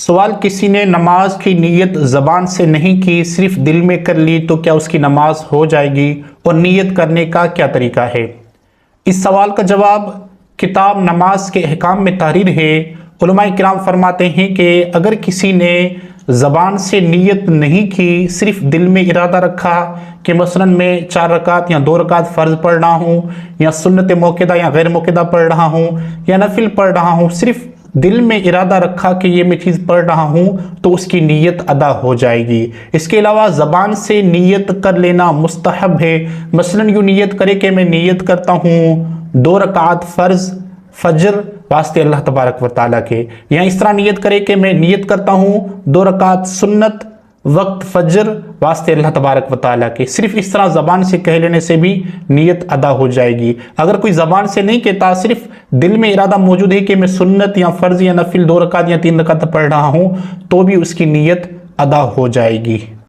सवाल, किसी ने नमाज की नीयत ज़बान से नहीं की, सिर्फ दिल में कर ली, तो क्या उसकी नमाज हो जाएगी और नीयत करने का क्या तरीका है? इस सवाल का जवाब किताब नमाज के अहकाम में तहरीर है। उलमाए किराम फरमाते हैं कि अगर किसी ने ज़बान से नीयत नहीं की, सिर्फ दिल में इरादा रखा कि मसलन मैं 4 रकात या 2 रकात फ़र्ज पढ़ रहा हूँ, या सुन्नत मौक़िदा या गैर मौक़िदा पढ़ रहा हूँ, या नफिल पढ़ रहा हूँ, सिर्फ दिल में इरादा रखा कि ये मैं चीज़ पढ़ रहा हूँ, तो उसकी नीयत अदा हो जाएगी। इसके अलावा ज़बान से नीयत कर लेना मुस्तहब है। मसलन यूँ नीयत करे कि मैं नीयत करता हूँ 2 रकात फ़र्ज फजर वास्ते अल्लाह तबारक व तआला के, या इस तरह नीयत करे कि मैं नीयत करता हूँ 2 रकात सुन्नत वक्त फजर वास्ते अल्लाह तबारक व तआला के। सिर्फ इस तरह ज़बान से कह लेने से भी नीयत अदा हो जाएगी। अगर कोई ज़बान से नहीं कहता, सिर्फ दिल में इरादा मौजूद है कि मैं सुन्नत या फ़र्ज या नफिल 2 रकात या 3 रकात पढ़ रहा हूँ, तो भी उसकी नीयत अदा हो जाएगी।